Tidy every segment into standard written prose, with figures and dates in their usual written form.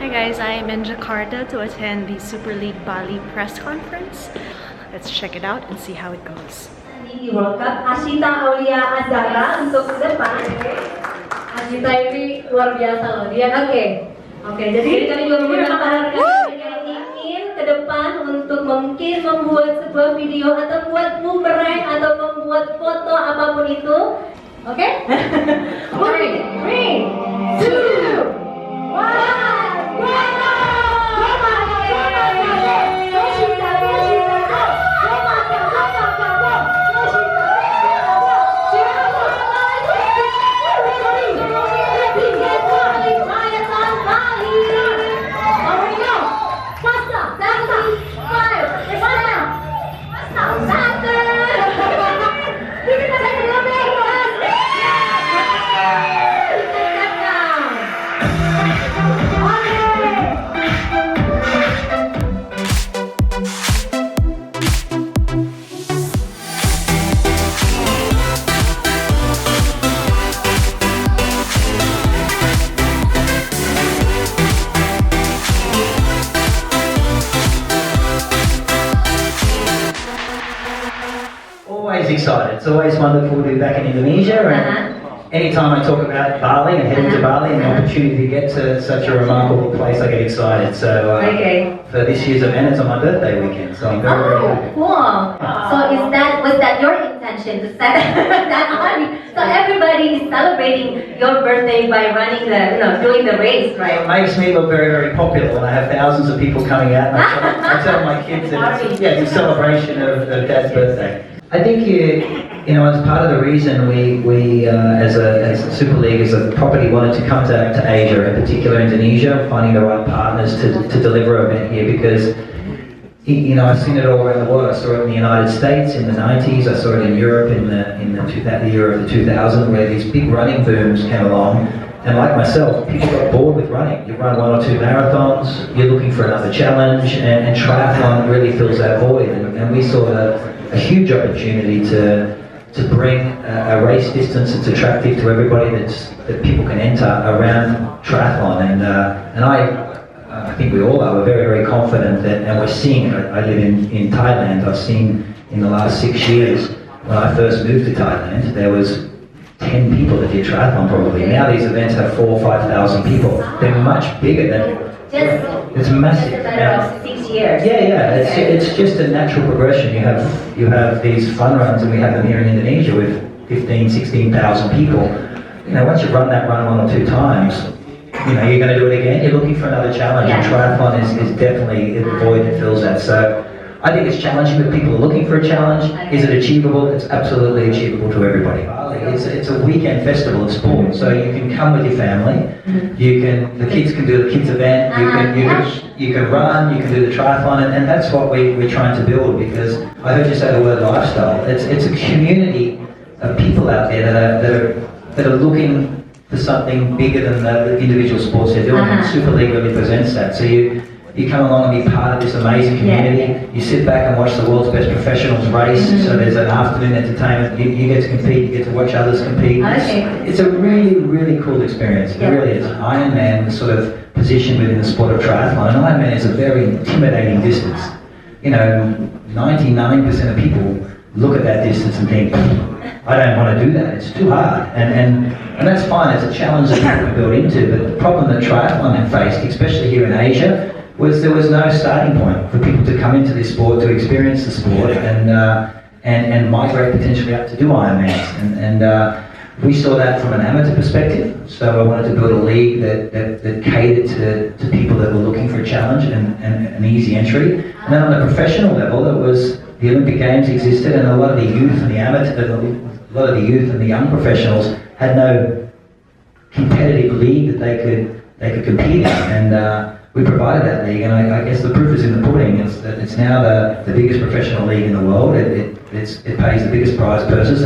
Hi guys, I am in Jakarta to attend the Super League Bali press conference. Let's check it out and see how it goes. Di World Cup, Ashita Aulia Azara untuk ke depan. Ashita ini luar biasa loh dia. Oke, jadi kami juga menawarkan yang ingin ke depan untuk mungkin membuat sebuah video atau membuat boomerang atau membuat foto apapun itu. Oke? 3, 2, 1, Always excited. It's always wonderful to be back in Indonesia, and anytime I talk about Bali and heading to Bali and the opportunity to get to such a remarkable place, I get excited. So for this year's event, it's on my birthday weekend, so I'm very happy. Cool. So was that your intention to set that on? So everybody is celebrating your birthday by running doing the race, right? It makes me look very, very popular when I have thousands of people coming out. And I tell my kids that it's a celebration of Dad's birthday. I think as part of the reason we as a Super League as a property wanted to come to Asia, in particular Indonesia, finding the right partners to deliver an event here, because I've seen it all around the world. I saw it in the United States in the 90s. I saw it in Europe in the year of the 2000, where these big running booms came along. And like myself, people got bored with running. You run 1 or 2 marathons, you're looking for another challenge, and triathlon really fills that void. And we saw a huge opportunity to bring a race distance that's attractive to everybody, that people can enter around triathlon. And I think we all are. We're very, very confident that, and we're seeing it. I live in Thailand. I've seen in the last 6 years, when I first moved to Thailand, there was 10 people that did triathlon probably. Now these events have 4,000 or 5,000 people. They're much bigger than. It's massive. Just a matter of 6 years. Yeah. It's just a natural progression. You have these fun runs, and we have them here in Indonesia with 15,000, 16,000 people. Once you run that run 1 or 2 times, you're going to do it again. You're looking for another challenge, and triathlon is definitely the void that fills that. So I think it's challenging, but people are looking for a challenge. Is it achievable? It's absolutely achievable to everybody. It's a weekend festival of sport, so you can come with your family. The kids can do the kids event. You can run. You can do the triathlon, and that's what we're trying to build. Because I heard you say the word lifestyle. It's a community of people out there that are looking for something bigger than the individual sports they're doing. And Super League really presents that. So you come along and be part of this amazing community. You sit back and watch the world's best professionals race. So there's an afternoon entertainment. You get to compete. You get to watch others compete. It's a really, really cool experience. It really is. Ironman is sort of positioned within the sport of triathlon. And Ironman is a very intimidating distance. 99% of people look at that distance and think, I don't want to do that. It's too hard. And that's fine. It's a challenge that people can build into. But the problem that triathlon had faced, especially here in Asia, was there was no starting point for people to come into this sport, to experience the sport, and migrate potentially up to do Ironmans. And we saw that from an amateur perspective. So I wanted to build a league that catered to people that were looking for a challenge and an easy entry. And then on a professional level, it was the Olympic Games existed, and a lot of the youth and the young professionals had no competitive league that they could compete in. And we provided that league, and I guess the proof is in the pudding. It's now the biggest professional league in the world. It pays the biggest prize purses.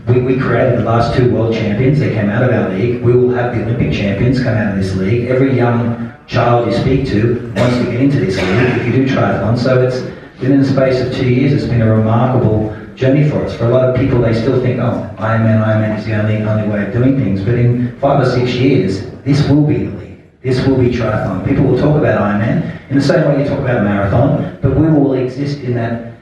We created the last 2 world champions. They came out of our league. We will have the Olympic champions come out of this league. Every young child you speak to wants to get into this league if you do triathlon. So it's within the space of 2 years, it's been a remarkable journey for us. For a lot of people, they still think, oh, Ironman is the only way of doing things. But in 5 or 6 years, this will be the league. This will be triathlon. People will talk about Ironman in the same way you talk about a marathon, but we will exist in that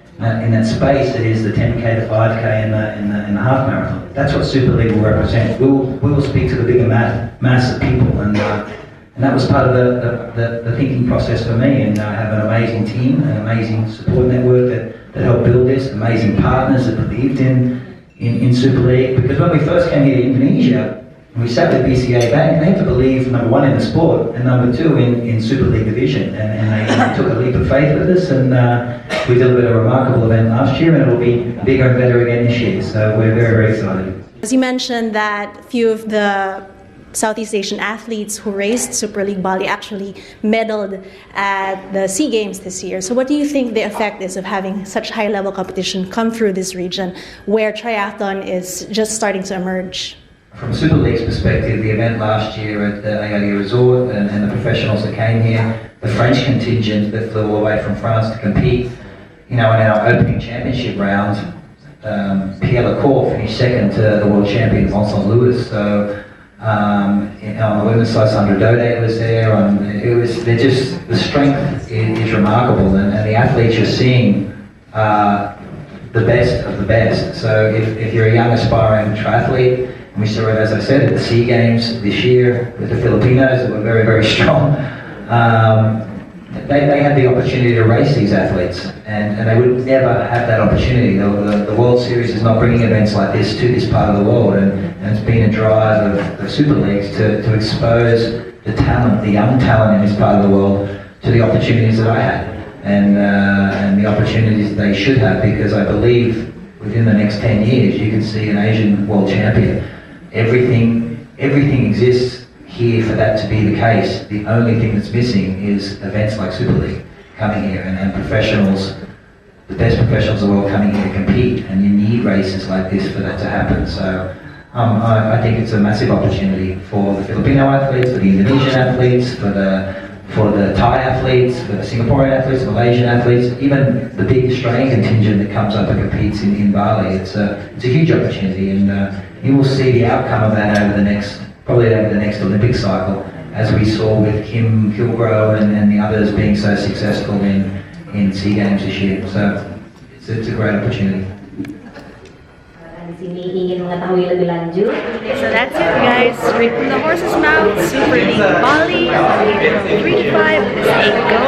space that is the 10k, the 5k, and the half marathon. That's what Super League will represent. We will speak to the bigger mass of people, and that was part of the thinking process for me. And I have an amazing team, an amazing support network that helped build this, amazing partners that believed in Super League. Because when we first came here to Indonesia, we sat with BCA Bank. They had to believe, number one, in the sport, and number two, in Super League division. And they took a leap of faith with us, and we delivered a remarkable event last year, and it'll be bigger and better again this year. So we're very, very excited. As you mentioned that few of the Southeast Asian athletes who raced Super League Bali actually medaled at the SEA Games this year. So what do you think the effect is of having such high-level competition come through this region where triathlon is just starting to emerge? From Super League's perspective, the event last year at the Agadir Resort and the professionals that came here, the French contingent that flew all the way from France to compete, in our opening championship round, Pierre Lecour finished second to the world champion Vincent Lewis. So on the women's side, Sandra Dode was there. The strength is remarkable, and the athletes you're seeing the best of the best. So if you're a young aspiring triathlete, and we saw it, as I said, at the SEA Games this year with the Filipinos that were very, very strong. They had the opportunity to race these athletes, and they would never have that opportunity. The World Series is not bringing events like this to this part of the world, and it's been a drive of Super Leagues to expose the talent, the young talent in this part of the world, to the opportunities that I had, and the opportunities they should have, because I believe within the next 10 years you can see an Asian world champion. Everything exists here for that to be the case. The only thing that's missing is events like Super League coming here, and professionals, the best professionals of the world coming here to compete, and you need races like this for that to happen. So I think it's a massive opportunity for the Filipino athletes, for the Indonesian athletes, for the Thai athletes, for the Singaporean athletes, Malaysian athletes, even the big Australian contingent that comes up and competes in Bali. It's a huge opportunity, and you will see the outcome of that probably over the next Olympic cycle, as we saw with Kim Kilgore and the others being so successful in SEA Games this year. So it's a great opportunity. Di sini ingin mengetahui lebih lanjut. So that's it, guys. Straight from the horse's mouth, Super League Bali, 3 to 5 is a go.